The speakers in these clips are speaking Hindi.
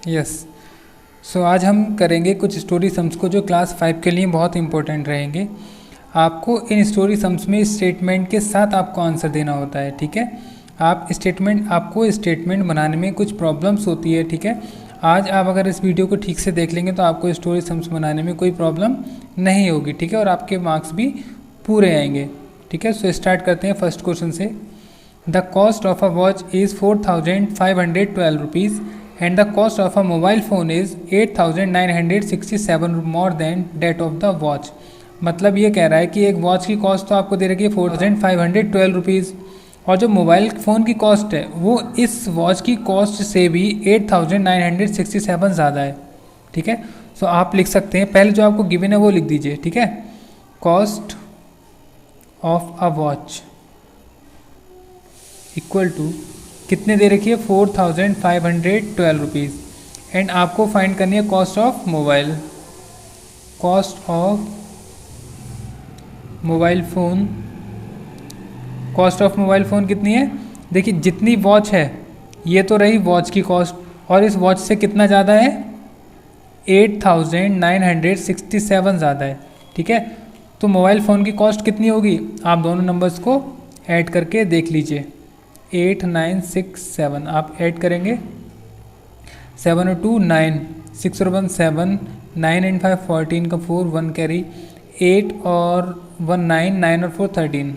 यस। सो आज हम करेंगे कुछ स्टोरी सम्स को जो क्लास 5 के लिए बहुत इंपॉर्टेंट रहेंगे। आपको इन स्टोरी सम्स में स्टेटमेंट के साथ आपको आंसर देना होता है, ठीक है। आपको स्टेटमेंट बनाने में कुछ प्रॉब्लम्स होती है, ठीक है। आज आप अगर इस वीडियो को ठीक से देख लेंगे तो आपको स्टोरी सम्स बनाने में कोई प्रॉब्लम नहीं होगी, ठीक है, और आपके मार्क्स भी पूरे आएंगे, ठीक है। सो स्टार्ट करते हैं फर्स्ट क्वेश्चन से। The cost of a watch is 4512 rupees and the cost of a mobile phone is 8967 more than that of the watch। मतलब ये कह रहा है कि एक वॉच की कॉस्ट तो आपको दे रखी है 4512 रुपीज़, और जो मोबाइल फ़ोन की कॉस्ट है वो इस वॉच की कॉस्ट से भी 8967 ज़्यादा है, ठीक है। सो आप लिख सकते हैं, पहले जो आपको गिवन है वो लिख दीजिए, ठीक है। Cost of a watch equal to कितने दे रखी है 4512 रुपीज़, एंड आपको फाइंड करनी है cost of mobile. Cost of mobile phone, cost of mobile phone कितनी है? देखिए जितनी वॉच है ये तो रही वॉच की कॉस्ट, और इस वॉच से कितना ज़्यादा है 8967 ज़्यादा है, ठीक है। तो मोबाइल फ़ोन की कॉस्ट कितनी होगी, आप दोनों नंबर्स को ऐड करके देख लीजिए। 8967 आप ऐड करेंगे, 7 और 2 9, 6 और 1 7, 9 एंड 5 14 का 4 1 कैरी, 8 और 1 9, 9 और 4 13,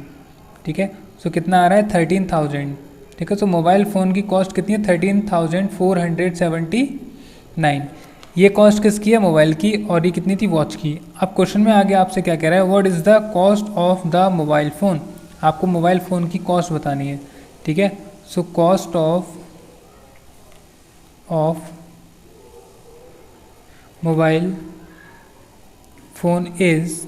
ठीक है। सो कितना आ रहा है 13,000, ठीक है। सो मोबाइल फ़ोन की कॉस्ट कितनी है 13,479। ये कॉस्ट किसकी है, मोबाइल की, और ये कितनी थी, वॉच की। अब क्वेश्चन में आगे आपसे क्या कह रहा है, what is the cost of the mobile phone. आपको मोबाइल फ़ोन की कॉस्ट बतानी है, ठीक है। So cost of mobile phone is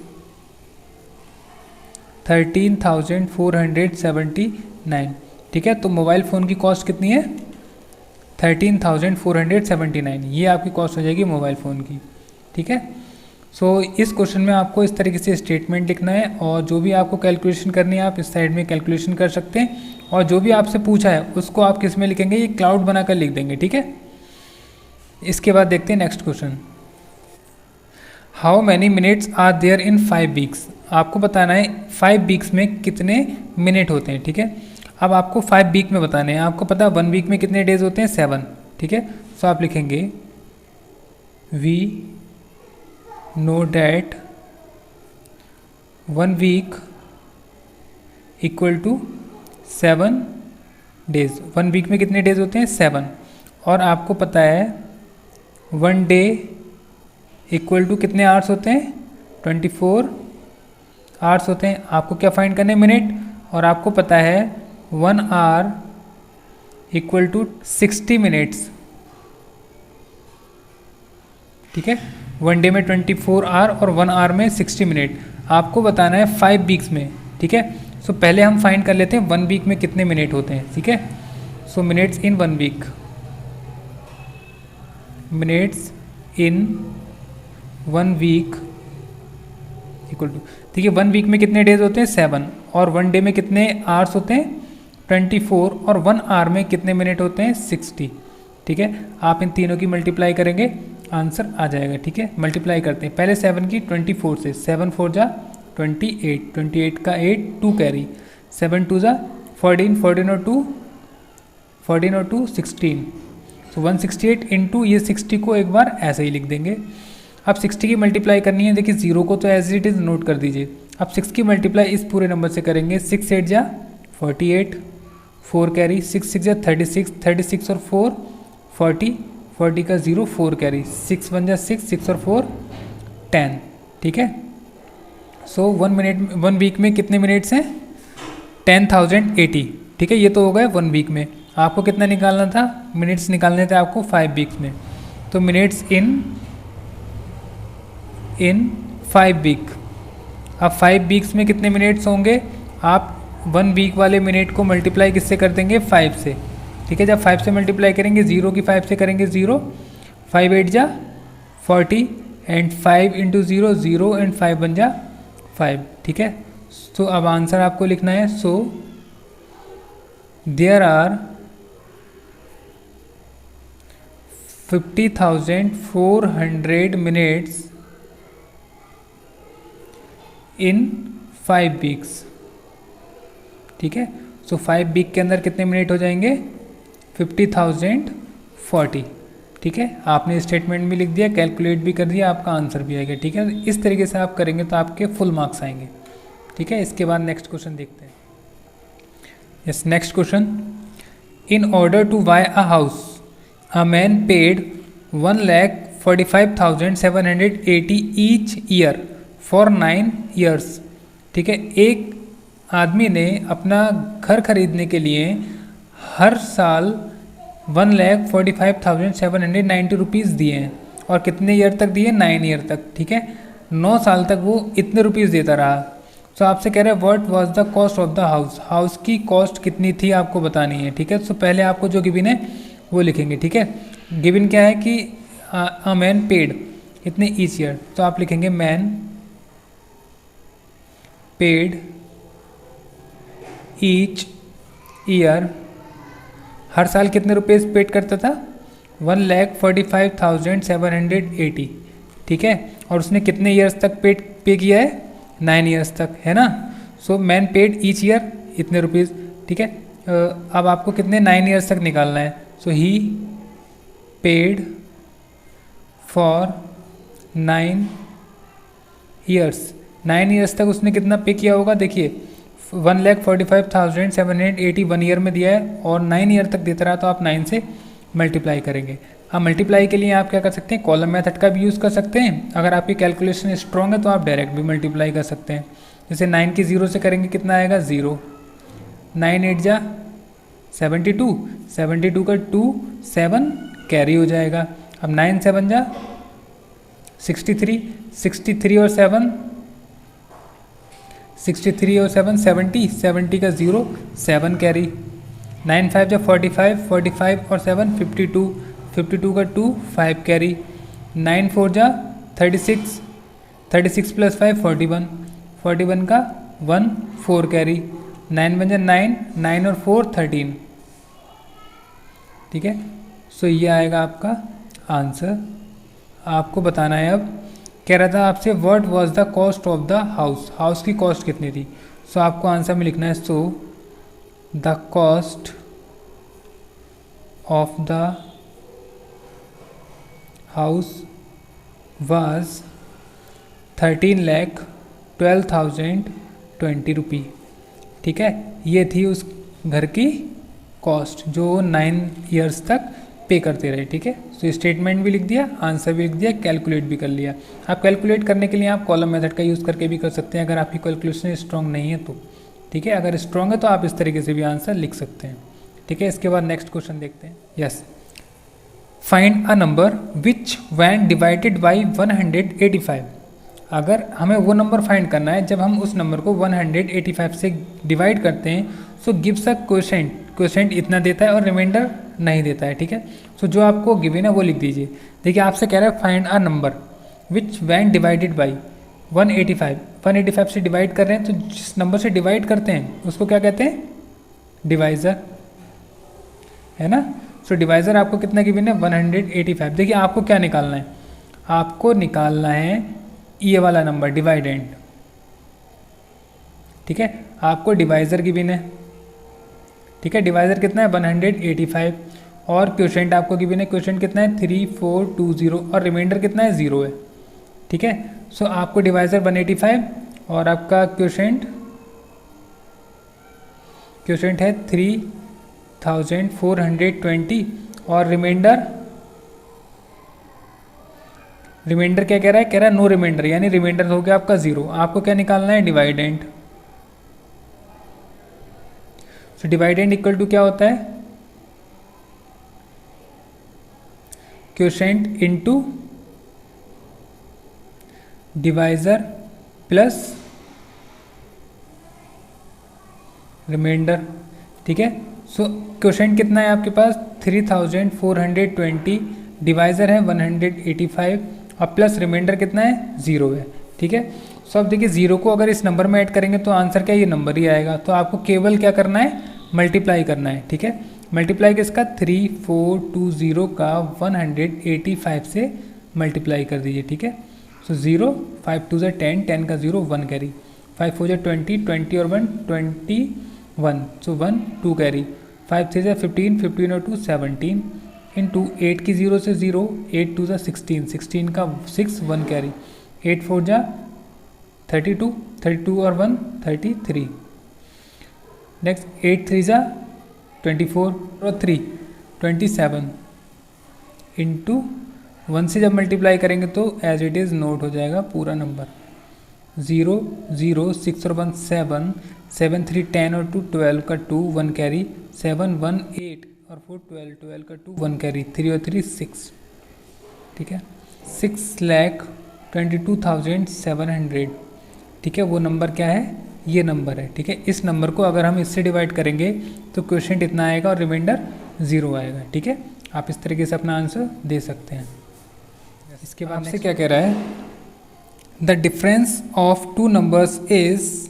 13,479, ठीक है। तो मोबाइल फ़ोन की कॉस्ट कितनी है 13,479, ये आपकी कॉस्ट हो जाएगी मोबाइल फ़ोन की, ठीक है। सो इस क्वेश्चन में आपको इस तरीके से स्टेटमेंट लिखना है, और जो भी आपको कैलकुलेशन करनी है आप इस साइड में कैलकुलेशन कर सकते हैं, और जो भी आपसे पूछा है उसको आप किस में लिखेंगे, ये क्लाउड बनाकर लिख देंगे, ठीक है। इसके बाद देखते हैं next question. How many minutes are there in 5 weeks. आपको बताना है 5 वीक्स में कितने मिनट होते हैं, ठीक है। अब आपको 5 वीक में बताने हैं, आपको पता है 1 वीक में कितने डेज होते हैं 7, ठीक है। सो आप लिखेंगे we know that 1 week equal to 7 days. 1 week में कितने डेज होते हैं 7, और आपको पता है 1 डे इक्वल टू कितने आवर्स होते हैं 24 आवर्स होते हैं। आपको क्या फाइंड करने मिनट, और आपको पता है 1 आवर इक्वल टू 60 मिनट्स, ठीक है। 1 डे में 24 आवर और 1 आवर में 60 मिनट। आपको बताना है 5 वीक्स में, ठीक है। सो पहले हम फाइंड कर लेते हैं 1 वीक में कितने मिनट होते हैं, ठीक है। So minutes in 1 week, minutes in 1 week equal to, ठीक है। 1 वीक में कितने डेज होते हैं 7, और 1 डे में कितने आवर्स होते हैं 24, और 1 आवर में कितने मिनट होते हैं 60, ठीक है। आप इन तीनों की मल्टीप्लाई करेंगे, आंसर आ जाएगा, ठीक है। मल्टीप्लाई करते हैं पहले 7 की 24 से, 7 4 जा 28, 28 का 8 2 कैरी, 7 2 जा 14, 14 और 2 16। सो 168 इंटू ये 60 को एक बार ऐसे ही लिख देंगे। अब 60 की मल्टीप्लाई करनी है, देखिए 0 को तो एज इट इज़ नोट कर दीजिए। अब 6 की मल्टीप्लाई इस पूरे नंबर से करेंगे, 6 8 जा 48, 4 कैरी, 6 6 जा 36, 36 और 4 40, 40 का 0 4 कैरी, 6 1 जा 6, 6 और 4 10, ठीक है। सो 1 वीक में कितने मिनट्स हैं 10,080, ठीक है। ये तो हो गए 1 वीक में। आपको कितना निकालना था, मिनट्स निकालने थे आपको 5 वीक्स में। तो मिनट्स इन 5 वीक। अब 5 वीक्स में कितने मिनट्स होंगे, आप 1 वीक वाले मिनट को मल्टीप्लाई किससे कर देंगे 5 से, ठीक है। जब 5 से मल्टीप्लाई करेंगे 0 की 5 से करेंगे 0, 5 8 जा 40, एंड 5 इंटू 0 0, एंड 5 1 जा 5, ठीक है। सो अब आंसर आपको लिखना है, so there are 50,400 minutes in 5 weeks. ठीक है, सो 5 वीक के अंदर कितने मिनट हो जाएंगे? 50,040। ठीक है, आपने स्टेटमेंट भी लिख दिया, कैलकुलेट भी कर दिया, आपका आंसर भी आएगा। ठीक है, इस तरीके से आप करेंगे तो आपके फुल मार्क्स आएंगे। ठीक है, इसके बाद नेक्स्ट क्वेश्चन देखते हैं। Yes, next question, in order to buy a house a man paid 1,45,780 each year for 9 years. ठीक है, एक आदमी ने अपना घर खरीदने के लिए हर साल 1,45,790 रुपीज़ दिए हैं, और कितने ईयर तक दिए? 9 ईयर तक। ठीक है, 9 साल तक वो इतने रुपीज़ देता रहा। तो आपसे कह रहे हैं what was the cost of the house, house की कॉस्ट कितनी थी आपको बतानी है। ठीक है, तो पहले आपको जो गिवन है वो लिखेंगे। ठीक है, गिवन क्या है कि अ मैन पेड इतने ईच ईयर, तो आप लिखेंगे मैन पेड ईच ईयर, हर साल कितने रुपए पेड करता था? 1,45,780। ठीक है, और उसने कितने ईयर्स तक पे किया है? 9 ईयर्स तक, है ना। So man paid each year इतने रुपीज़। ठीक है, अब आपको कितने 9 ईयर्स तक निकालना है। सो ही पेड फॉर 9 ईयर्स, 9 ईयर्स तक उसने कितना पे किया होगा? देखिए 1,45,780 1 ईयर में दिया है, और 9 ईयर तक देता रहा, तो आप 9 से मल्टीप्लाई करेंगे। अब मल्टीप्लाई के लिए आप क्या कर सकते हैं? कॉलम मेथड का भी यूज़ कर सकते हैं। अगर आपकी कैलकुलेशन स्ट्रॉन्ग है तो आप डायरेक्ट भी मल्टीप्लाई कर सकते हैं। जैसे 9 की 0 से करेंगे कितना आएगा? 0। 9 8 जा 72, 72 का 2 7 कैरी हो जाएगा। अब 9 7 जा 63, 63 और 7 63 और 7 70, 70 का 0 7 कैरी। 9 5 जा 45, 45 और 7 52, 52 का 2 5 कैरी। 9 4 जा 36, 36 प्लस 5 41, 41 का 1 4 कैरी। 9 1 जा 9, 9 और 4 13। ठीक है, सो ये आएगा आपका आंसर। आपको बताना है, अब कह रहा था आपसे what was the cost of the house, house की कॉस्ट कितनी थी। सो आपको आंसर में लिखना है, सो the cost of the house was 13,12,020 रुपी। ठीक है, ये थी उस घर की कॉस्ट जो 9 ईयर्स तक पे करते रहे। ठीक है, तो स्टेटमेंट भी लिख दिया, आंसर भी लिख दिया, कैलकुलेट भी कर लिया। आप कैलकुलेट करने के लिए आप कॉलम मेथड का यूज़ करके भी कर सकते हैं, अगर आपकी कैलकुलेशन स्ट्रॉन्ग नहीं है तो। ठीक है, अगर स्ट्रॉन्ग है तो आप इस तरीके से भी आंसर लिख सकते हैं। ठीक है, इसके बाद नेक्स्ट क्वेश्चन देखते हैं। Yes, find a number which when divided by 185। अगर हमें वो नंबर फाइंड करना है जब हम उस नंबर को 185 से डिवाइड करते हैं, सो गिव्स अ क्वोशेंट, क्वोशेंट इतना देता है और रिमाइंडर नहीं देता है। ठीक है, सो जो आपको गिवन है वो लिख दीजिए। देखिए आपसे कह रहा है find a number which when divided by 185, 185 से डिवाइड कर रहे हैं, तो जिस नंबर से डिवाइड करते हैं उसको क्या कहते हैं? डिवाइज़र, है ना। सो डिवाइज़र आपको कितना गिवन है? 185। देखिए आपको क्या निकालना है? आपको निकालना है ये वाला नंबर, डिवाइडेंड। ठीक है, आपको डिवाइज़र गिवन है। ठीक है, डिवाइज़र कितना है? 185, और क्वोशेंट आपको गिवन है, क्वोशेंट कितना है? 3420, और रिमाइंडर कितना है? 0 है। ठीक है, सो आपको डिवाइज़र 185 और आपका क्वोशेंट है 3420, और रिमाइंडर क्या कह रहा है? कह रहा है नो रिमाइंडर, यानी रिमाइंडर हो गया आपका 0। आपको क्या निकालना है? Dividend. So dividend equal to क्या होता है? Quotient into divisor plus remainder. ठीक है, सो क्वोशेंट कितना है आपके पास? 3420, डिवाइज़र है 185, और प्लस रिमाइंडर कितना है? 0 है। ठीक है, सो अब देखिए 0 को अगर इस नंबर में ऐड करेंगे तो आंसर क्या? ये नंबर ही आएगा। तो आपको केवल क्या करना है? मल्टीप्लाई करना है। ठीक है, मल्टीप्लाई किसका 3420 का 185 से मल्टीप्लाई कर दीजिए, ठीक है। सो 0, 5 2 ज़ा 10, 10 का 0, 1 कैरी, 5 4 ज़ा 20, 20 और 1 21, सो 1 2 कैरी, 5 3 ज़ा 15, 15 और 2 17, इंटू 8 की 0 से 0, 8 2 ज़ा 16, 16 का 6, 1 कैरी, 8 4 ज़ा 32, 32 और 1 33। नेक्स्ट 8 3 ज़ा 24 और 3 27, इंटू 1 से जब मल्टीप्लाई करेंगे तो एज इट इज़ नोट हो जाएगा पूरा नंबर। 0 0 6 और 1 7, 7 3 10 और 2 12 का 2, 1 कैरी, 7 1 8 और 4 12, 12 का 2, 1 कैरी, 3 और 3 6, ठीक है। 6,22,700, ठीक है। वो नंबर क्या है, ये नंबर है, ठीक है। इस नंबर को अगर हम इससे डिवाइड करेंगे तो क्वेश्चन इतना आएगा और रिमाइंडर 0 आएगा, ठीक है। आप इस तरीके से अपना आंसर दे सकते हैं। इसके बाद से क्या कह रहा है, the difference of two numbers is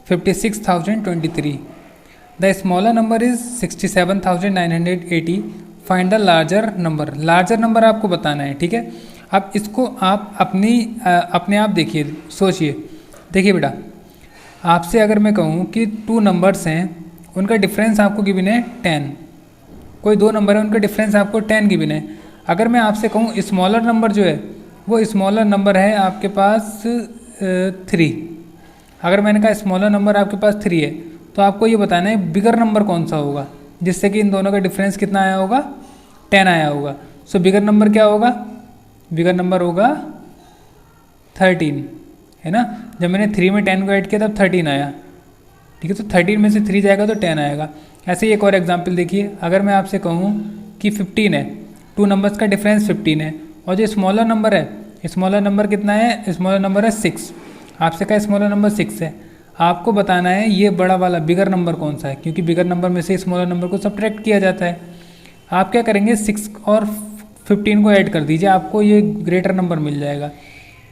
56,023, the smaller number is 67,980, find the larger number. Larger number आपको बताना है, ठीक है। अब इसको आप अपने आप देखिए, सोचिए। देखिए बेटा, आपसे अगर मैं कहूँ कि 2 नंबर्स हैं, उनका डिफरेंस आपको गिवन है 10, कोई 2 नंबर है उनका डिफरेंस आपको 10 गिवन है। अगर मैं आपसे कहूँ स्मॉलर नंबर जो है वो स्मॉलर नंबर है आपके पास 3, अगर मैंने कहा स्मॉलर नंबर आपके पास 3 है तो आपको ये बताना है बिगर नंबर कौन सा होगा जिससे कि इन दोनों का डिफरेंस कितना आया होगा, 10 आया होगा। सो बिगर नंबर क्या होगा, बिगर नंबर होगा 13, है ना। जब मैंने 3 में 10 को ऐड किया तब 13 आया, ठीक है। तो 13 में से 3 जाएगा तो 10 आएगा। ऐसे ही एक और एग्जांपल देखिए, अगर मैं आपसे कहूँ कि 15 है, 2 नंबर्स का डिफरेंस 15 है, और जो स्मॉलर नंबर है, स्मॉलर नंबर कितना है, स्मॉलर नंबर है 6, आपसे कहा स्मॉलर नंबर 6 है, आपको बताना है ये बड़ा वाला बिगर नंबर कौन सा है, क्योंकि बिगर नंबर में से स्मॉलर नंबर को सब्ट्रैक्ट किया जाता है। आप क्या करेंगे, 6 और 15 को ऐड कर दीजिए, आपको ये ग्रेटर नंबर मिल जाएगा।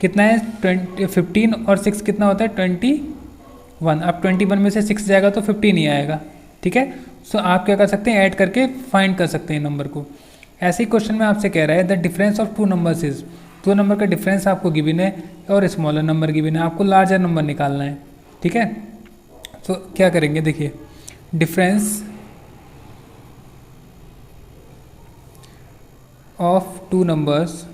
कितना है 15 और 6 कितना होता है 21। अब 21 में से 6 जाएगा तो 15 ही आएगा, ठीक है। सो आप क्या कर सकते हैं, ऐड करके फाइंड कर सकते हैं नंबर को। ऐसे ही क्वेश्चन में आपसे कह रहा है the difference of 2 numbers is, 2 number का डिफरेंस आपको गिवन है और स्मॉलर नंबर गिवन है, आपको लार्जर नंबर निकालना है, ठीक है। तो क्या करेंगे, देखिए difference of 2 numbers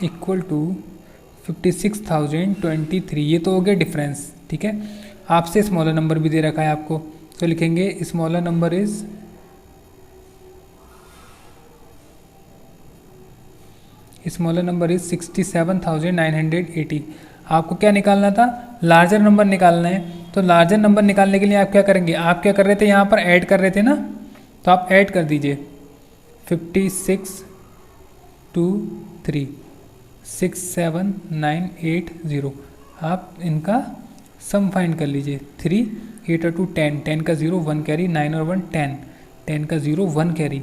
equal to 56,023, ये तो हो गया डिफरेंस, ठीक है। आपसे स्मॉलर नंबर भी दे रखा है आपको, तो लिखेंगे स्मॉलर नंबर इज 67,980। आपको क्या निकालना था, लार्जर नंबर निकालना है। तो लार्जर नंबर निकालने के लिए आप क्या करेंगे, आप क्या कर रहे थे, यहाँ पर ऐड कर रहे थे ना, तो आप ऐड कर दीजिए 56 2 3 6 7 9 8 0, आप इनका सम फाइंड कर लीजिए। 3 8 और 2 10, 10 का 0 1 कैरी, 9 और 1 10, 10 का 0 1 कैरी,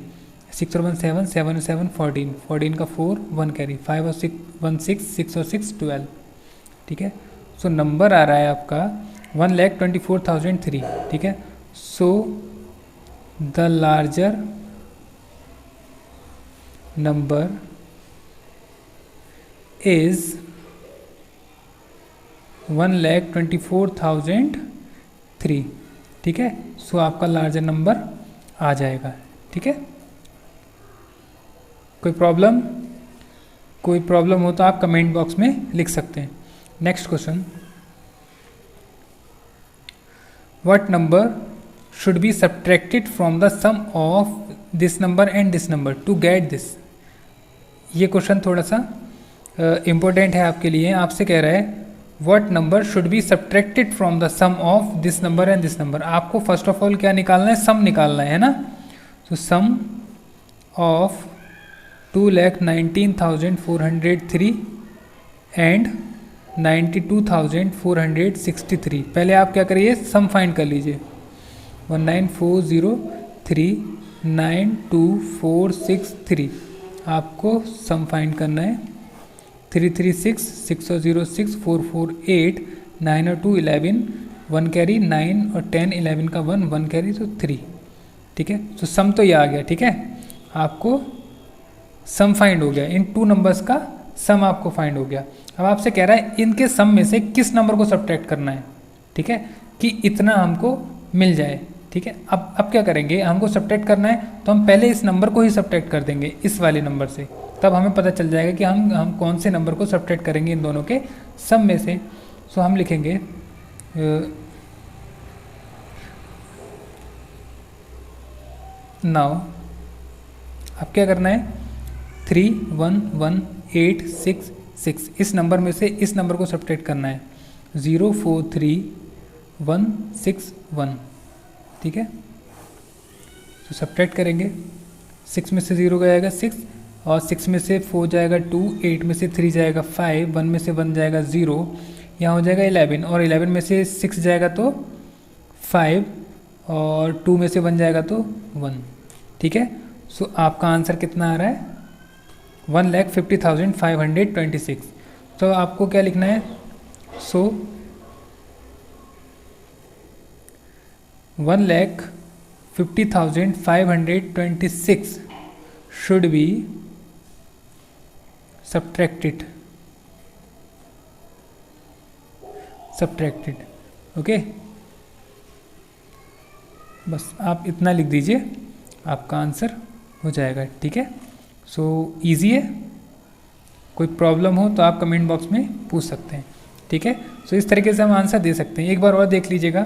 6 और 1 7, 7 और 7 14, 14 का 4 1 कैरी, 5 और 6 1 6, 6 और 6 12, ठीक है। सो नंबर आ रहा है आपका 1,24,003, ठीक है। So the larger number is 1,24,003, ठीक है। सो आपका लार्जर नंबर आ जाएगा, ठीक है। कोई प्रॉब्लम हो तो आप कमेंट बॉक्स में लिख सकते हैं। Next question, what number should be subtracted from the sum of this number and this number to get this. ये क्वेश्चन थोड़ा सा इम्पोर्टेंट है आपके लिए। आपसे कह रहा है what number should be subtracted from the sum of this number and this number. आपको फर्स्ट ऑफ ऑल क्या निकालना है, सम निकालना है ना। तो सम ऑफ 2,19,403 एंड 92,463। पहले आप क्या करिए, सम फाइंड कर लीजिए। 19,403,92,463 आपको सम फाइंड करना है। 3 3 6, 6 और 0 6, 4 4 8, 9 और 2 11, 1 कैरी 9 और 10 11 का 1 1 कैरी तो 3, ठीक है। तो सम तो ये आ गया, ठीक है। आपको सम फाइंड हो गया, इन टू नंबर्स का सम आपको फाइंड हो गया। अब आपसे कह रहा है इनके सम में से किस नंबर को सब्ट्रैक्ट करना है, ठीक है, कि इतना हमको मिल जाए, ठीक है। अब क्या करेंगे, हमको सब्ट्रैक्ट करना है तो हम पहले इस नंबर को ही सब्ट्रैक्ट कर देंगे इस वाले नंबर से, तब हमें पता चल जाएगा कि हम कौन से नंबर को सब्ट्रैक्ट करेंगे इन दोनों के सम में से। सो हम लिखेंगे नाउ अब क्या करना है, 3 1 1 8 6 6 इस नंबर में से इस नंबर को सब्ट्रैक्ट करना है, 0 4 3 1 6 1, ठीक है। तो सब्ट्रैक्ट करेंगे, 6 में से 0 जाएगा 6 और 6 में से 4 जाएगा 2, 8 में से 3 जाएगा 5, 1 में से 1 जाएगा 0, यहाँ हो जाएगा 11 और 11 में से 6 जाएगा तो 5 और 2 में से 1 जाएगा तो 1, ठीक है। सो आपका आंसर कितना आ रहा है, 1,50,526। तो आपको क्या लिखना है, सो 1,50,526 should be subtracted, ओके। बस आप इतना लिख दीजिए, आपका आंसर हो जाएगा, ठीक है। सो इजी है, कोई प्रॉब्लम हो तो आप कमेंट बॉक्स में पूछ सकते हैं, ठीक है। सो इस तरीके से हम आंसर दे सकते हैं। एक बार और देख लीजिएगा,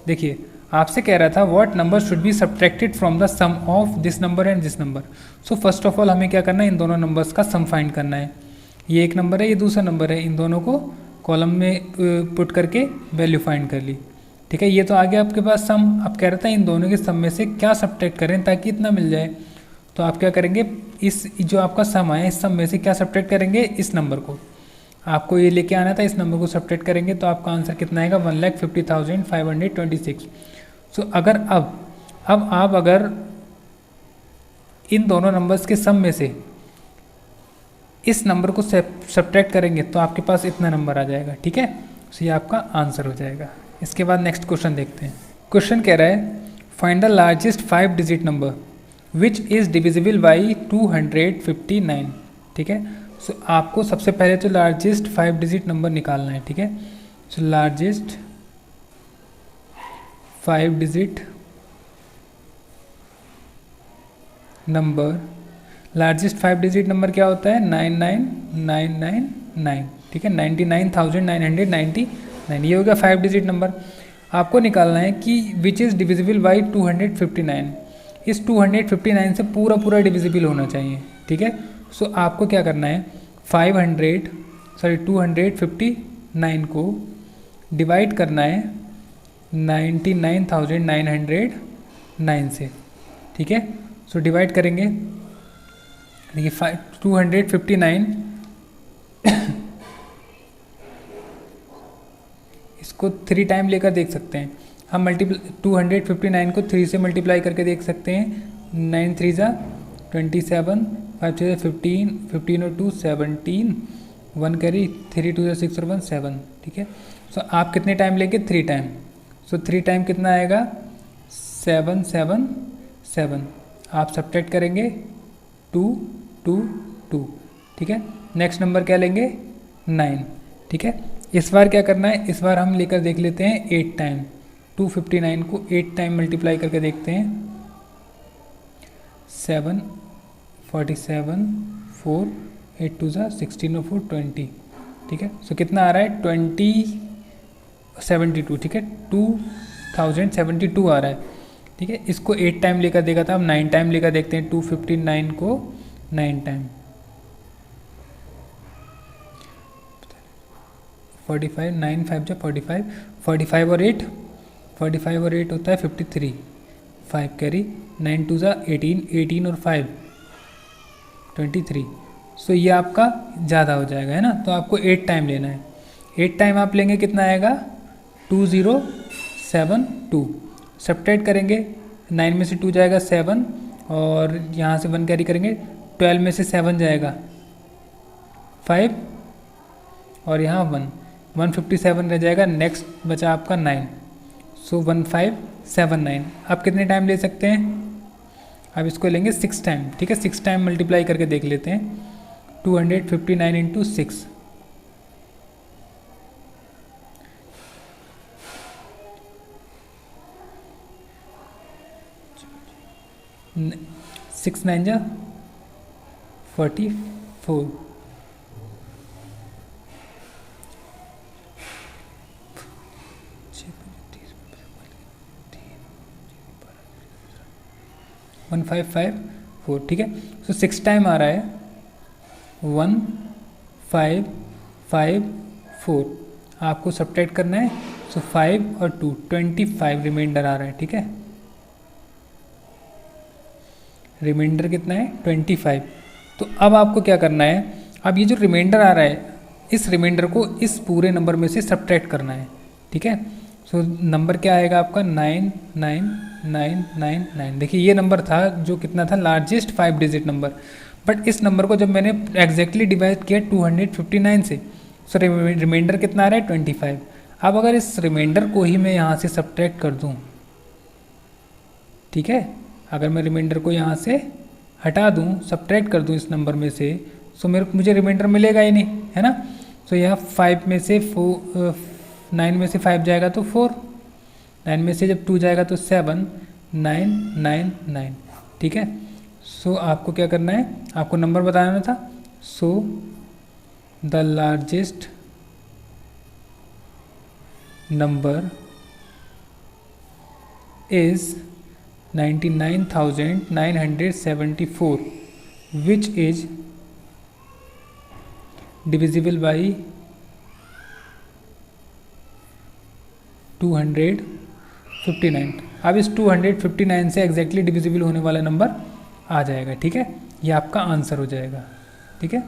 देखिए आपसे कह रहा था what number should be subtracted from the sum of this number and this number. So first of all हमें क्या करना है, इन दोनों नंबर्स का सम फाइंड करना है। ये एक नंबर है, ये दूसरा नंबर है, इन दोनों को कॉलम में पुट करके वैल्यू फाइंड कर ली, ठीक है। ये तो आ गया आपके पास सम। अब कह रहा था इन दोनों के सम में से क्या सब्ट्रैक्ट करें ताकि इतना मिल जाए। तो आप क्या करेंगे, इस जो आपका सम आया इस सम में से क्या सब्ट्रैक्ट करेंगे, इस नंबर को आपको ये लेके आना था, इस नंबर को सब्ट्रैक्ट करेंगे तो आपका आंसर कितना आएगा, 1,50,526। सो अगर अब आप अगर इन दोनों नंबर्स के सम में से इस नंबर को सब्ट्रैक्ट करेंगे तो आपके पास इतना नंबर आ जाएगा, ठीक है। सो ये आपका आंसर हो जाएगा। इसके बाद नेक्स्ट क्वेश्चन देखते हैं। क्वेश्चन कह रहा है find the largest 5 digit number which is divisible by 259, ठीक है। सो आपको सबसे पहले तो लार्जेस्ट 5 डिजिट नंबर निकालना है, ठीक है। So largest 5 digit number, largest 5 digit number क्या होता है, 99999, ठीक है, 99,999, ये हो गया 5 डिजिट नंबर। आपको निकालना है कि विच इज़ डिविजिबल बाई 259, इस 259 से पूरा डिविजिबल होना चाहिए, ठीक है। सो आपको क्या करना है, 259 को डिवाइड करना है 99,909 से, ठीक है। सो डिवाइड करेंगे, देखिए 259 इसको 3 टाइम लेकर देख सकते हैं हम। 259 को 3 से मल्टीप्लाई करके देख सकते हैं, 9 3 जा 27, 5 6 15, 15 और 2 17, 1 कैरी 3 2 6 और 1 7, ठीक है। सो आप कितने टाइम लेंगे, 3 टाइम। सो 3 टाइम कितना आएगा, 7 7 7। आप सब्ट्रैक्ट करेंगे 2 2 2, ठीक है। नेक्स्ट नंबर क्या लेंगे, 9, ठीक है। इस बार क्या करना है, इस बार हम लेकर देख लेते हैं 8 टाइम। 259 को 8 टाइम मल्टीप्लाई करके देखते हैं, 7 47 4 8 2 16 और 4 20, ठीक है। सो कितना आ रहा है, 2072, ठीक है, 2072 आ रहा है, ठीक है। इसको 8 टाइम लेकर देखा था, अब 9 टाइम लेकर देखते हैं। 259 को 9 टाइम, 45 9 5 जा 45, 45 और 8 होता है 53, 5 कैरी 9 2 जा 18, 18 और 5 23। सो ये आपका ज़्यादा हो जाएगा, है ना। तो आपको 8 टाइम लेना है। 8 टाइम आप लेंगे, कितना आएगा, 2072। सब्ट्रैक्ट करेंगे, 9 में से 2 जाएगा 7 और यहाँ से 1 कैरी करेंगे, 12 में से 7 जाएगा 5 और यहाँ 1, 157 रह जाएगा, नेक्स्ट बचा आपका 9, सो 1579। आप कितने टाइम ले सकते हैं? अब इसको लेंगे 6 टाइम, ठीक है। 6 टाइम मल्टीप्लाई करके देख लेते हैं। 259 इंटू 6, 6 9 जा 44, 1554, ठीक है। सो 6 टाइम आ रहा है 1554, आपको सब्ट्रैक्ट करना है। सो 5 और 2 25 रिमाइंडर आ रहा है, ठीक है। रिमाइंडर कितना है? 25। तो अब आपको क्या करना है, अब ये जो रिमाइंडर आ रहा है, इस रिमाइंडर को इस पूरे नंबर में से सब्ट्रैक्ट करना है, ठीक है। सो नंबर क्या आएगा आपका? 99999। देखिए ये नंबर था जो कितना था? Largest 5 digit number. बट इस नंबर को जब मैंने एग्जैक्टली डिवाइड किया 259 से, सो रिमाइंडर कितना आ रहा है? 25। अब अगर इस रिमाइंडर को ही मैं यहाँ से सब्ट्रैक्ट कर दूँ, ठीक है, अगर मैं रिमाइंडर को यहाँ से हटा दूँ, सब्ट्रैक्ट कर दूँ इस नंबर में से, सो मुझे रिमाइंडर मिलेगा ही नहीं, है ना। सो यहाँ 5 में से 9 में से 5 जाएगा तो 4, 9 में से जब 2 जाएगा तो 7, 9 9 9, ठीक है। सो आपको क्या करना है, आपको नंबर बताना था। So the largest number is 99,974 which is divisible by 259। अब इस 259 से एग्जैक्टली डिविजिबल होने वाला नंबर आ जाएगा, ठीक है। ये आपका आंसर हो जाएगा, ठीक है।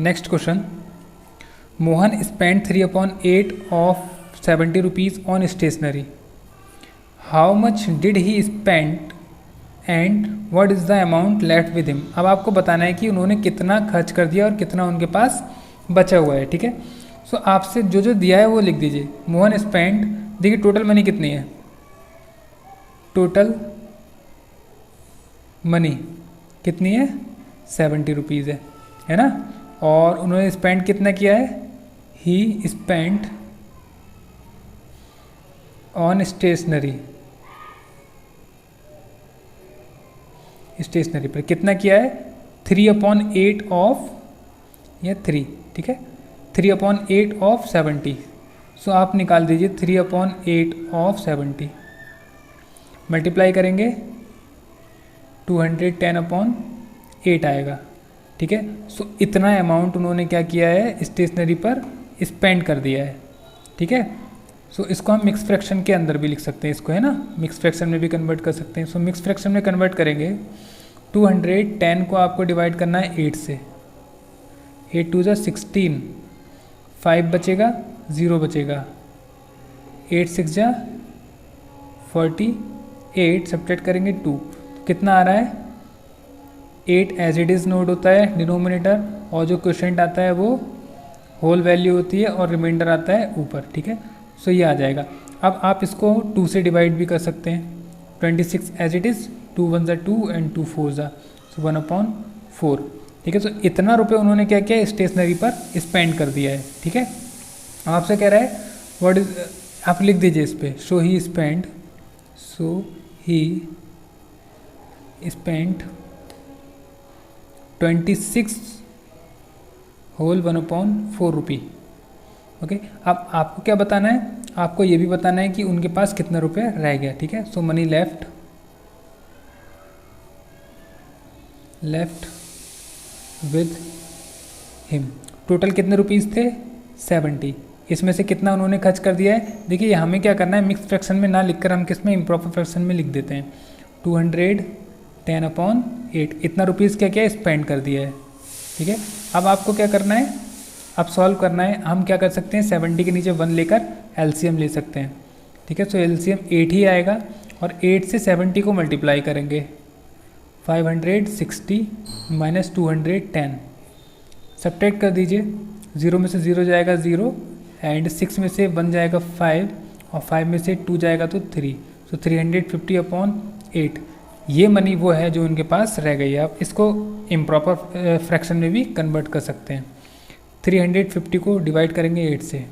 Next question, Mohan spend 3/8 of 70 rupees on stationery. How much did he spend and what is the amount left with him. अब आपको बताना है कि उन्होंने कितना खर्च कर दिया और कितना उनके पास बचा हुआ है, ठीक है। सो आपसे जो जो दिया है वो लिख दीजिए। मोहन स्पेंड, देखिए टोटल मनी कितनी है? टोटल मनी कितनी है? 70 रुपीज़ है ना। और उन्होंने स्पेंड कितना किया है? ही स्पेंड ऑन स्टेशनरी, स्टेशनरी पर कितना किया है? 3/8 ऑफ, या 3, ठीक है, 3/8 ऑफ 70। सो आप निकाल दीजिए 3/8 ऑफ 70, मल्टीप्लाई करेंगे 210/8 आएगा, ठीक है। सो इतना अमाउंट उन्होंने क्या किया है? स्टेशनरी पर स्पेंड कर दिया है, ठीक है। सो इसको हम मिक्स फ्रैक्शन के अंदर भी लिख सकते हैं, इसको, है ना, मिक्स फ्रैक्शन में भी कन्वर्ट कर सकते हैं। सो मिक्स फ्रैक्शन में कन्वर्ट करेंगे 210 को आपको डिवाइड करना है 8 से, 8 2 जा 16, 5 बचेगा, 0 बचेगा, 8 6 जा 48, सब्ट्रैक्ट करेंगे 2, कितना आ रहा है? 8 एज इट इज़ नोट होता है डिनोमिनेटर, और जो क्वोशिएंट आता है वो होल वैल्यू होती है, और रिमाइंडर आता है ऊपर, ठीक है। सो ये आ जाएगा। अब आप इसको 2 से डिवाइड भी कर सकते हैं। 26 एज इट इज़, 2 1 जा 2 एंड 2 4 जा, सो 1/4, ठीक है। सो इतना रुपये उन्होंने क्या किया? स्टेशनरी पर स्पेंड कर दिया है, ठीक है। अब आपसे कह रहा है व्हाट इज, आप लिख दीजिए इस पर, सो ही स्पेंड, सो ही स्पेंड 26 होल 1/4 रुपी, ओके। अब आपको क्या बताना है? आपको ये भी बताना है कि उनके पास कितना रुपये रह गया, ठीक है। So money left with him, total कितने रुपीज़ थे? 70। इसमें से कितना उन्होंने खर्च कर दिया है? देखिए हमें क्या करना है, मिक्स फ्रैक्शन में ना लिखकर हम किस में, इम्प्रॉपर फ्रैक्शन में लिख देते हैं। 210/8, इतना रुपीज़ क्या क्या स्पेंड कर दिया है, ठीक है। अब आपको क्या करना है? अब सॉल्व करना है। हम क्या कर सकते हैं? 70 के नीचे 1 लेकर एलसीएम ले सकते हैं, ठीक है। सो एलसीएम 8 ही आएगा, और 8 से 70 को मल्टीप्लाई करेंगे, 560 माइनस 210, सब्ट्रैक्ट कर दीजिए, 0 में से 0 जाएगा 0 एंड 6 में से 1 जाएगा 5 और 5 में से 2 जाएगा तो 3, तो 350/8 ये मनी वो है जो उनके पास रह गई है। आप इसको इम्प्रॉपर फ्रैक्शन में भी कन्वर्ट कर सकते हैं। 350 को डिवाइड करेंगे 8 से,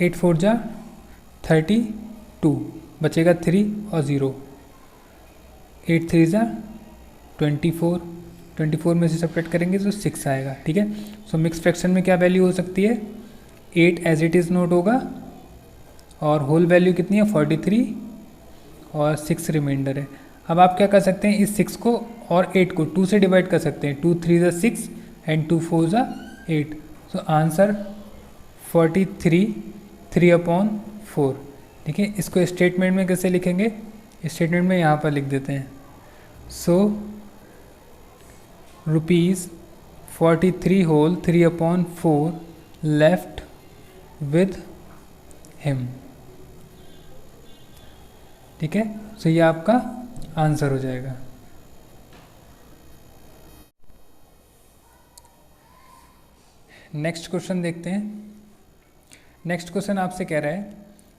8 4 जा 32, बचेगा 3 और 0, 8 3 जा 24, 24 में से सब्ट्रैक्ट करेंगे तो 6 आएगा। ठीक है, सो मिक्स फ्रैक्शन में क्या वैल्यू हो सकती है, 8 एज इट इज़ नोट होगा और होल वैल्यू कितनी है 43 और 6 रिमाइंडर है। अब आप क्या कर सकते हैं, इस 6 को और 8 को 2 से डिवाइड कर सकते हैं, 2 3 जा 6 एंड 2 4 जा 8, सो आंसर 43 3/4। ठीक है, इसको स्टेटमेंट में कैसे लिखेंगे, स्टेटमेंट में यहाँ पर लिख देते हैं, सो ₹43 होल 3/4 लेफ्ट विद हिम। ठीक है, सो ये आपका आंसर हो जाएगा। नेक्स्ट क्वेश्चन देखते हैं। नेक्स्ट क्वेश्चन आपसे कह रहा है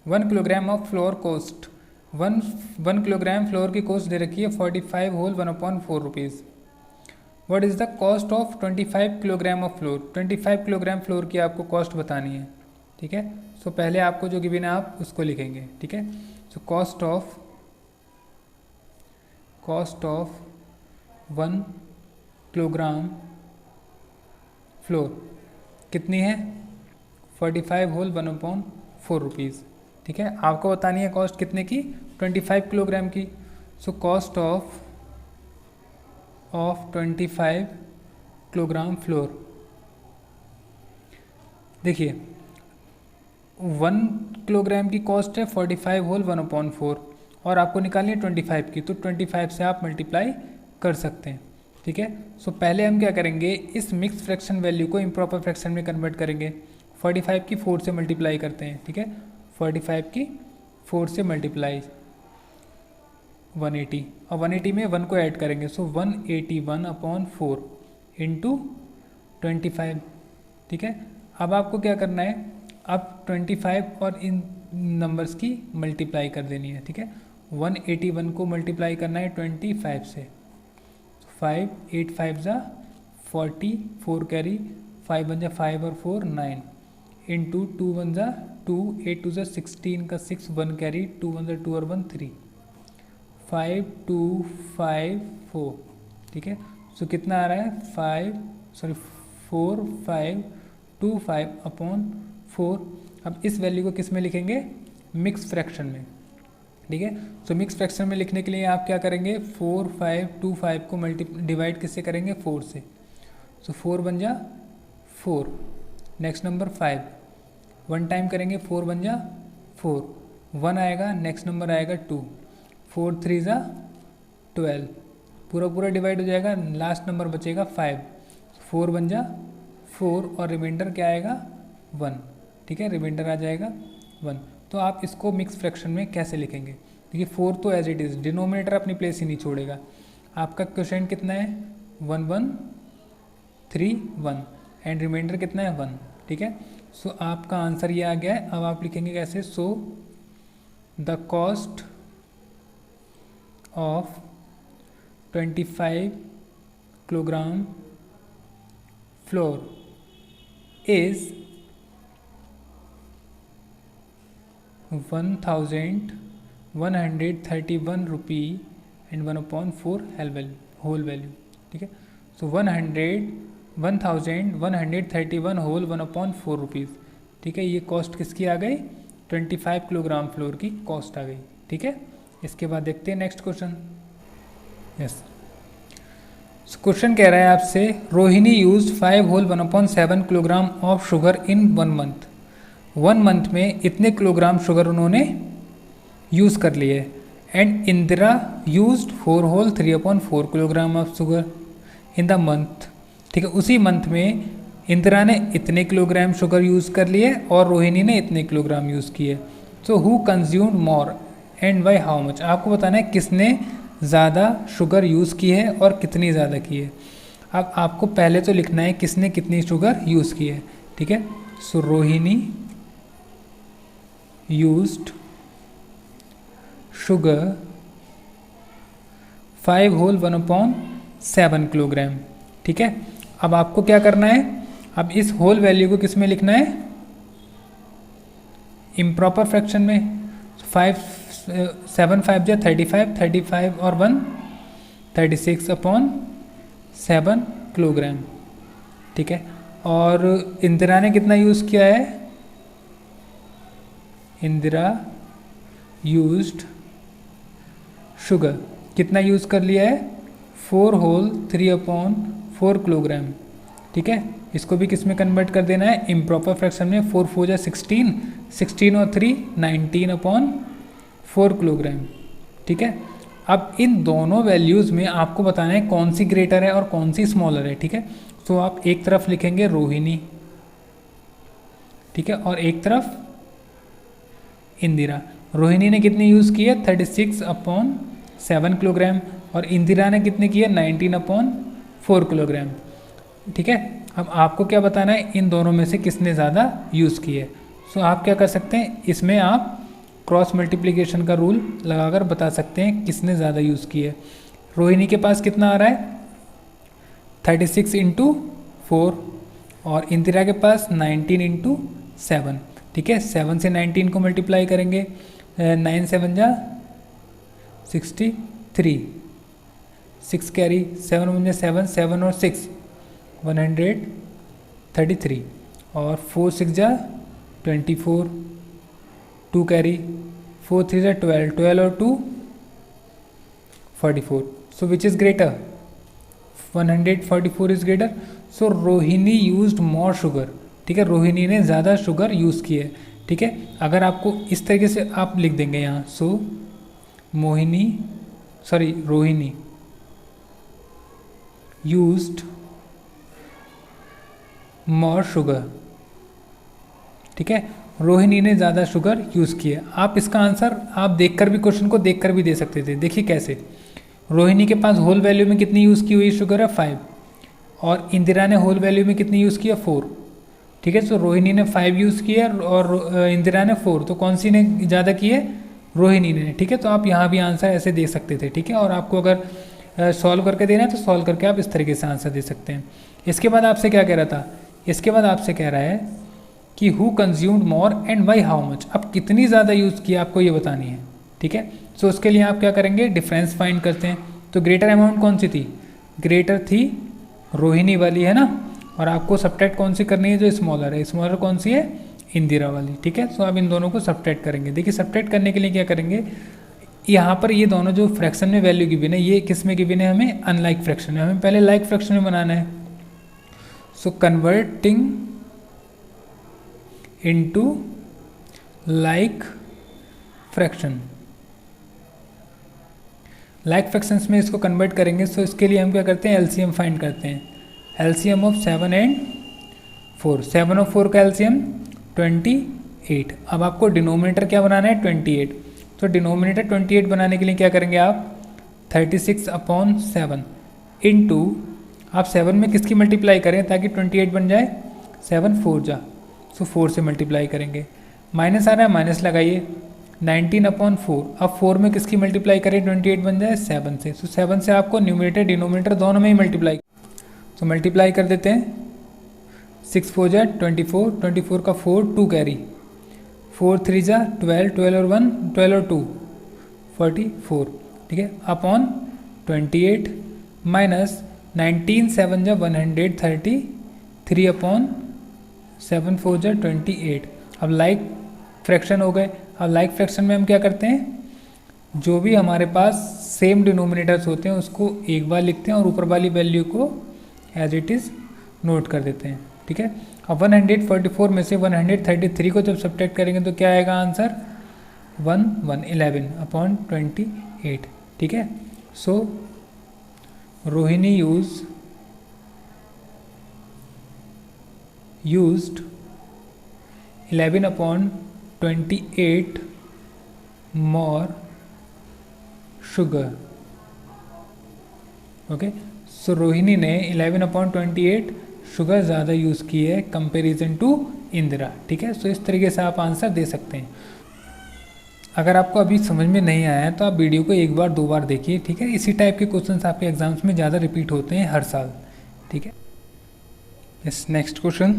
1 kilogram of flour cost, 1 kilogram flour की कॉस्ट दे रखी है 45 whole 1/4 rupees. What is the cost of 25 kilogram of flour, 25 kilogram flour की आपको कॉस्ट बतानी है। ठीक है, सो पहले आपको जो गिवन है आप उसको लिखेंगे। ठीक है, so cost of 1 kilogram floor कितनी है, 45 होल 1/4 रुपीज़। ठीक है, आपको बतानी है कॉस्ट कितने की, 25 किलोग्राम की। So cost of 25 kilogram floor, देखिए 1 किलोग्राम की कॉस्ट है 45 होल 1/4 और आपको निकालनी है 25 की, तो 25 से आप मल्टीप्लाई कर सकते हैं। ठीक है, सो पहले हम क्या करेंगे, इस मिक्स फ्रैक्शन वैल्यू को इम्प्रॉपर फ्रैक्शन में कन्वर्ट करेंगे। 45 की 4 से मल्टीप्लाई करते हैं। ठीक है, 45 की 4 से मल्टीप्लाई 180 और 180 में 1 को ऐड करेंगे, सो 181/4 इंटू 25। ठीक है, अब आपको क्या करना है, अब 25 और इन नंबर्स की मल्टीप्लाई कर देनी है। ठीक है, 181 को मल्टीप्लाई करना है 25 से, 5 8 5 जा 40, 4 कैरी, 5 1 जा 5 और 4 9 इंटू 2 1 जा 2, 8 2 जा 16 का 6, 1 कैरी, 2 1 जा 2 और 1 3, 5 2 5 4। ठीक है, सो कितना आ रहा है 4 5 2 5/4। अब इस वैल्यू को किस में लिखेंगे, मिक्स फ्रैक्शन में। ठीक है, सो मिक्स फ्रैक्शन में लिखने के लिए आप क्या करेंगे, 4 5 2 5 को डिवाइड किससे करेंगे, 4 से, सो 4 1 जा 4, नेक्स्ट नंबर 5, 1 टाइम करेंगे 4 1 जा 4, 1 आएगा, नेक्स्ट नंबर आएगा 2, 4 3 जा 12, पूरा डिवाइड हो जाएगा, लास्ट नंबर बचेगा 5, 4 1 जा 4 और रिमाइंडर क्या आएगा 1। ठीक है, रिमाइंडर आ जाएगा 1। तो आप इसको मिक्स फ्रैक्शन में कैसे लिखेंगे, देखिए 4 तो एज इट इज़, डिनोमिनेटर अपनी प्लेस ही नहीं छोड़ेगा। आपका क्वेश्चन कितना है 1 1 3 1 एंड रिमाइंडर कितना है 1। ठीक है, सो आपका आंसर ये आ गया है। अब आप लिखेंगे कैसे, so the cost of 25 kilogram flour is 1131 rupee and 1/4 whole value. ठीक है, सो 1131 होल 1/4 रुपीज़। ठीक है, ये कॉस्ट किसकी आ गई, 25 किलोग्राम फ्लोर की कॉस्ट आ गई। ठीक है, इसके बाद देखते हैं नेक्स्ट क्वेश्चन। यस, क्वेश्चन कह रहा है आपसे, Rohini use 5 whole 1/7 kilogram of sugar in 1 month. 1 month में इतने किलोग्राम शुगर उन्होंने यूज़ कर लिए and Indira used 4 whole 3/4 kilogram of sugar in the month. ठीक है, उसी मंथ में इंदिरा ने इतने किलोग्राम शुगर यूज़ कर लिए और रोहिणी ने इतने किलोग्राम यूज़ किए। So who consumed more and by how much, आपको बताना है किसने ज़्यादा शुगर यूज़ की है और कितनी ज़्यादा की है। अब आपको पहले तो लिखना है किसने कितनी शुगर यूज़ की है, ठीक है। So Rohini used sugar 5 whole 1/7 kilogram, ठीक है। अब आपको क्या करना है, अब इस होल वैल्यू को किस में लिखना है, इम्प्रॉपर फ्रैक्शन में। 7 5 जा 35 और 1 36/7 किलोग्राम, ठीक है। और इंदिरा ने कितना यूज़ किया है, इंदिरा यूज्ड शुगर कितना यूज़ कर लिया है, 4 होल 3/4 किलोग्राम, ठीक है। इसको भी किस में कन्वर्ट कर देना है, इम्प्रॉपर फ्रैक्शन में। 4 4 जा 16, 16 और 3 19/4 किलोग्राम, ठीक है। अब इन दोनों वैल्यूज़ में आपको बताना है कौन सी ग्रेटर है और कौन सी स्मॉलर है, ठीक है। तो आप एक तरफ लिखेंगे रोहिणी, ठीक है, और एक तरफ इंदिरा। रोहिणी ने कितनी यूज़ की है, 36/7 किलोग्राम, और इंदिरा ने कितनी की है, 19/4 किलोग्राम, ठीक है। अब आपको क्या बताना है, इन दोनों में से किसने ज़्यादा यूज़ की है। सो आप क्या कर सकते हैं, इसमें आप क्रॉस मल्टीप्लिकेशन का रूल लगाकर बता सकते हैं किसने ज़्यादा यूज़ की है। रोहिणी के पास कितना आ रहा है, 36 × 4, और इंदिरा के पास 19 × 7, ठीक है। 7 से 19 को मल्टीप्लाई करेंगे, 9 7 जा 63, 6 कैरी, 7 1 7, 7 और 6 133, और 4 6 जा 24, 2 कैरी, 4 3 जा 12, 12 और 2 44। So which is greater, 144 is greater. So Rohini used more sugar, ठीक है, रोहिणी ने ज़्यादा शुगर यूज़ की है, ठीक है। अगर आपको इस तरीके से आप लिख देंगे यहाँ, सो रोहिणी यूज्ड मोर शुगर, ठीक है, रोहिणी ने ज़्यादा शुगर यूज़ की है। आप इसका आंसर आप देखकर भी, क्वेश्चन को देखकर भी दे सकते थे। देखिए कैसे, रोहिणी के पास होल वैल्यू में कितनी यूज़ की हुई शुगर है, 5, और इंदिरा ने होल वैल्यू में कितनी यूज़ की है, 4, ठीक है। सो रोहिणी ने 5 यूज़ किया और इंदिरा ने 4, तो कौन सी ने ज़्यादा की है, रोहिणी ने, ठीक है। तो आप यहाँ भी आंसर ऐसे दे सकते थे, ठीक है। और आपको अगर सॉल्व करके देना है तो सॉल्व करके आप इस तरीके से आंसर दे सकते हैं। इसके बाद आपसे क्या कह रहा था, इसके बाद आपसे कह रहा है कि who consumed more and why how much. अब कितनी ज़्यादा यूज़ किया आपको ये बतानी है, ठीक है। सो उसके लिए आप क्या करेंगे, डिफरेंस फाइंड करते हैं। तो ग्रेटर अमाउंट कौन सी थी, ग्रेटर थी रोहिणी वाली, है ना, और आपको सब्ट्रैक्ट कौन सी करनी है, जो स्मॉलर है, स्मॉलर कौन सी है, इंदिरा वाली, ठीक है। सो आप इन दोनों को सब्ट्रैक्ट करेंगे। देखिए सब्ट्रैक्ट करने के लिए क्या करेंगे, यहाँ पर ये दोनों जो फ्रैक्शन में वैल्यू गिवन है, ये किस में गिवन है, हमें अनलाइक फ्रैक्शन में, हमें पहले लाइक फ्रैक्शन में बनाना है। So converting into like fraction, like fractions में इसको कन्वर्ट करेंगे। सो इसके लिए हम क्या करते हैं, एलसीएम फाइंड करते हैं। एलसीएम ऑफ 7 and 4, 7 और 4 का एलसीएम 28। अब आपको डिनोमिनेटर क्या बनाना है, 28। तो डिनोमिनेटर 28 बनाने के लिए क्या करेंगे आप, 36/7 इंटू, आप 7 में किसकी मल्टीप्लाई करें ताकि 28 बन जाए, 7 4 जा, सो 4 से मल्टीप्लाई करेंगे। माइनस आ रहा है, माइनस लगाइए, 19/4। अब 4 में किसकी मल्टीप्लाई करें, 28 बन जाए 7 से। सो 7 से आपको न्यूमरेटर डिनोमिनेटर दोनों में ही मल्टीप्लाई, तो मल्टीप्लाई कर देते हैं। 6 4 जा 24, 24 का 4, 2 कैरी, 4 3 जा 12, 12 और 1 12 और 2 44, ठीक है, अपॉन 28 माइनस 19 7 जा 133/7 4 जा 28। अब लाइक फ्रैक्शन हो गए। अब लाइक फ्रैक्शन में हम क्या करते हैं, जो भी हमारे पास सेम डिनोमिनेटर्स होते हैं उसको एक बार लिखते हैं और ऊपर वाली वैल्यू को एज इट इज़ नोट कर देते हैं, ठीक है। अब 144 में से 133 को जब सब्ट्रैक्ट करेंगे तो क्या आएगा आंसर, 11/28, ठीक है। So Rohini used 11/28 more sugar, okay। सो रोहिणी ने 11/28 शुगर ज़्यादा यूज़ की है कंपेरिजन टू इंदिरा, ठीक है। सो इस तरीके से आप आंसर दे सकते हैं। अगर आपको अभी समझ में नहीं आया है तो आप वीडियो को एक बार 2 बार देखिए, ठीक है। इसी टाइप के क्वेश्चंस आपके एग्जाम्स में ज़्यादा रिपीट होते हैं हर साल, ठीक है। Yes, next question,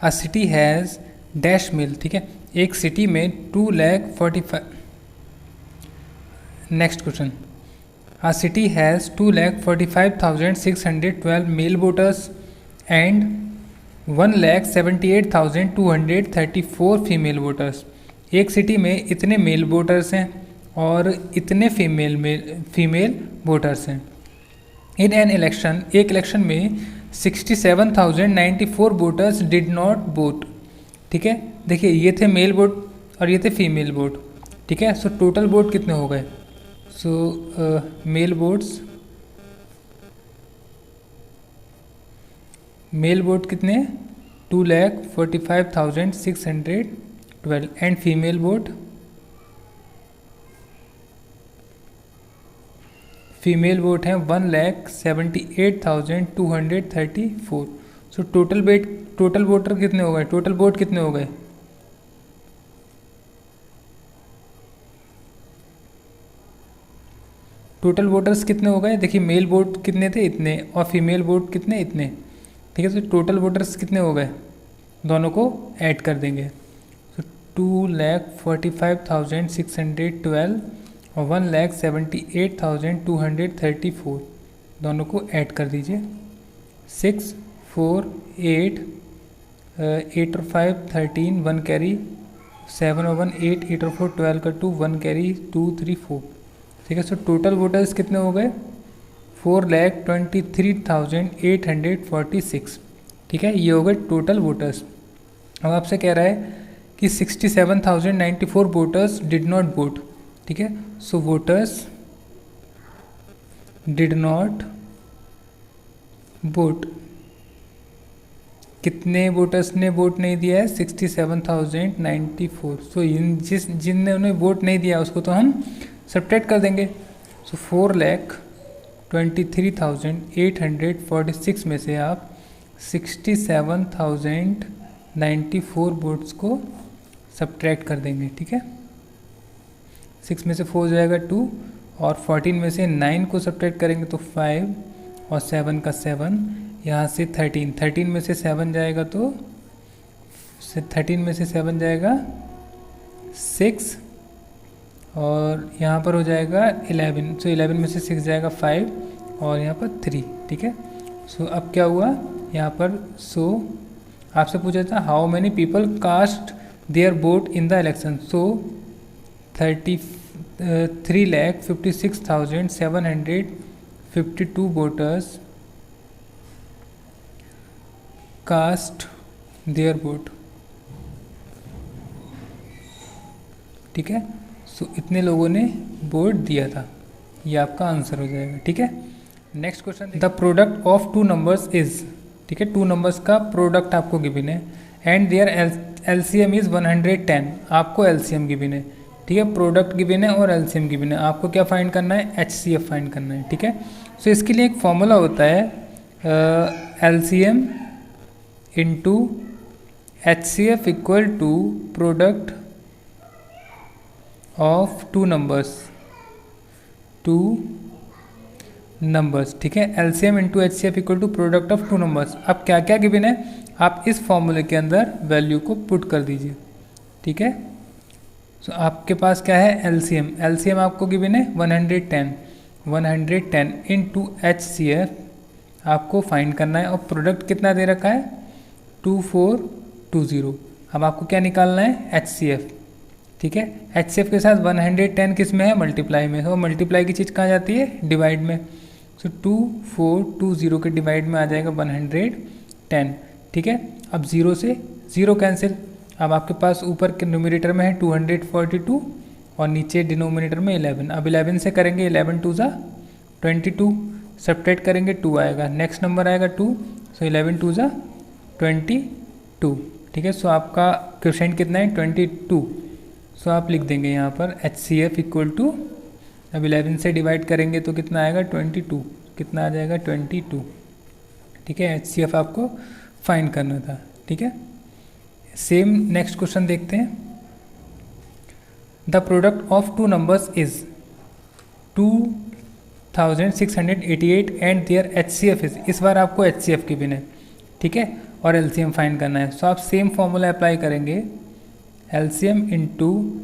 a city has dash mill, ठीक है। एक सिटी में 2,45,000। Next question, a city has 2,45,612 male voters and 1,78,234 female voters. एक सिटी में इतने मेल वोटर्स हैं और इतने फीमेल वोटर्स हैं। इन एन इलेक्शन, एक इलेक्शन में 67,094 वोटर्स डिड नॉट वोट, ठीक है। देखिए ये थे मेल वोट और ये थे फीमेल वोट, ठीक है। सो टोटल वोट कितने हो गए? सो मेल वोट कितने? 2,45,612 एंड फीमेल वोट हैं 1,78,234। सो टोटल वोटर कितने हो गए? टोटल वोट कितने हो गए? टोटल वोटर्स कितने हो गए? देखिए मेल वोट कितने थे? इतने, और फीमेल वोट कितने? इतने, ठीक है। तो टोटल वोटर्स कितने हो गए? दोनों को ऐड कर देंगे। तो 2,45,612 और 1,78,234 दोनों को ऐड कर दीजिए। 6, 4, 8, 8 और 5 13, 1 कैरी, 7 और 1 8, 8 और 4 12 का 2, 1 कैरी, 2 3 4, ठीक है। सो टोटल वोटर्स कितने हो गए? 4,23,846, ठीक है। ये हो गए टोटल वोटर्स। अब आपसे कह रहा है कि 67,094 वोटर्स डिड नॉट वोट, ठीक है। सो वोटर्स डिड नॉट वोट, कितने वोटर्स ने वोट नहीं दिया है? 67,094। सो जिन्होंने वोट नहीं दिया उसको तो हम सब्ट्रैक्ट कर देंगे। सो 4,23,846 में से आप 67,094 वोट्स को सब्ट्रैक्ट कर देंगे, ठीक है। 6 में से 4 जाएगा 2, और 14 में से 9 को सब्ट्रैक्ट करेंगे तो 5, और 7 का 7, यहाँ से 13 में से 7 जाएगा तो 13 में से 7 जाएगा 6, और यहाँ पर हो जाएगा 11। सो 11 में से 6 जाएगा 5, और यहाँ पर 3, ठीक है। सो अब क्या हुआ यहाँ पर? सो आपसे पूछा था how many people cast their vote in the election. So 3,56,752 voters cast their vote, ठीक है। सो इतने लोगों ने वोट दिया था, ये आपका आंसर हो जाएगा, ठीक है। Next question, the product of 2 numbers is, ठीक है। 2 नंबर्स का प्रोडक्ट आपको गिवन है एंड देयर एलसीएम इज 110, आपको एलसीएम गिवन है, ठीक है। प्रोडक्ट गिवन है और एलसीएम गिवन है, आपको क्या फाइंड करना है? एचसीएफ फाइंड करना है, ठीक है। सो इसके लिए एक फॉर्मूला होता है LCM into HCF equal to product of 2 numbers, ठीक है। LCM into HCF equal to product of 2 numbers. अब क्या क्या गिवन है आप इस फॉर्मूले के अंदर वैल्यू को पुट कर दीजिए, ठीक है। सो आपके पास क्या है? एलसीएम आपको गिवन है 110 इंटू एचसीएफ आपको फाइंड करना है, और प्रोडक्ट कितना दे रखा है? 2420। अब आपको क्या निकालना है? एचसीएफ, ठीक है। एचसीएफ के साथ 110 किस में है? मल्टीप्लाई में। तो मल्टीप्लाई की चीज़ कहाँ जाती है? डिवाइड में। सो 2420 के डिवाइड में आ जाएगा 110, ठीक है। अब 0 से 0 कैंसिल। अब आपके पास ऊपर के न्यूमरेटर में है 242 और नीचे डिनोमिनेटर में 11। अब 11 से करेंगे 11 2 ज़ा 22, सब्ट्रैक्ट करेंगे 2 आएगा, नेक्स्ट नंबर आएगा 2। सो 11 2 ज़ा 22, ठीक है। सो आपका क्वेश्चन कितना है? 22। सो आप लिख देंगे यहाँ पर एचसीएफ इक्वल टू, अब 11 से डिवाइड करेंगे तो कितना आएगा? 22। कितना आ जाएगा 22। ठीक है, HCF आपको फाइंड करना था। ठीक है, सेम नेक्स्ट क्वेश्चन देखते हैं। The product of two numbers is 2688 and their HCF is, इस बार आपको HCF की बिन है। ठीक है, और LCM फाइंड करना है। सो आप सेम फॉर्मूला अप्लाई करेंगे, LCM into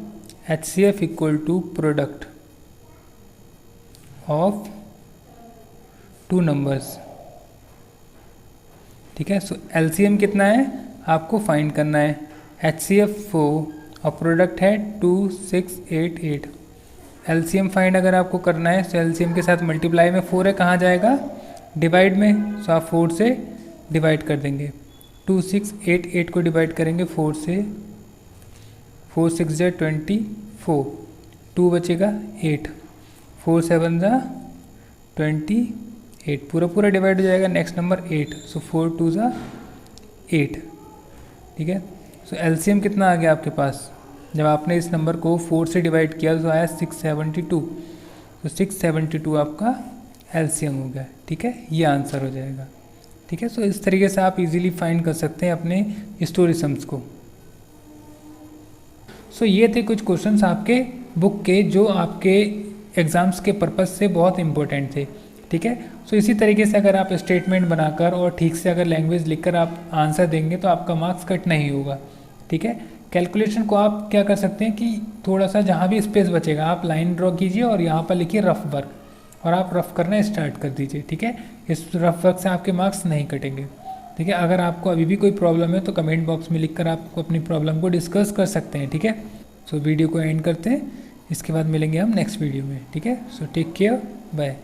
HCF equal to product of two numbers. ठीक है, सो LCM कितना है आपको फाइंड करना है, HCF 4 और प्रोडक्ट है 2688। LCM फाइंड अगर आपको करना है तो LCM के साथ मल्टीप्लाई में 4 है, कहाँ जाएगा डिवाइड में, सो आप 4 से डिवाइड कर देंगे। 2688 को डिवाइड करेंगे 4 से, 4 6 जा 24, 2 बचेगा 8, 4 7 जा 28, पूरा डिवाइड हो जाएगा। नेक्स्ट नंबर 8, सो 4 2 जा 8। ठीक है, सो LCM कितना आ गया आपके पास, जब आपने इस नंबर को 4 से डिवाइड किया तो आया 672, तो 672 आपका LCM हो गया। ठीक है, ये आंसर हो जाएगा। ठीक है, सो इस तरीके से आप इजीली फाइंड कर सकते हैं अपने स्टोरी सम्स को। सो ये थे कुछ क्वेश्चंस आपके बुक के जो आपके एग्ज़ाम्स के पर्पस से बहुत इंपॉर्टेंट थे। ठीक है, सो इसी तरीके से अगर आप स्टेटमेंट बनाकर और ठीक से अगर लैंग्वेज लिखकर आप आंसर देंगे तो आपका मार्क्स कट नहीं होगा। ठीक है, कैलकुलेशन को आप क्या कर सकते हैं कि थोड़ा सा जहाँ भी स्पेस बचेगा आप लाइन ड्रॉ कीजिए और यहाँ पर लिखिए रफ वर्क, और आप रफ करना स्टार्ट कर दीजिए। ठीक है, इस रफ वर्क से आपके मार्क्स नहीं कटेंगे। ठीक है, अगर आपको अभी भी कोई प्रॉब्लम है तो कमेंट बॉक्स में लिखकर आप अपनी प्रॉब्लम को डिस्कस कर सकते हैं। ठीक है, सो वीडियो को एंड करते हैं, इसके बाद मिलेंगे हम नेक्स्ट वीडियो में। ठीक है, सो टेक केयर, बाय।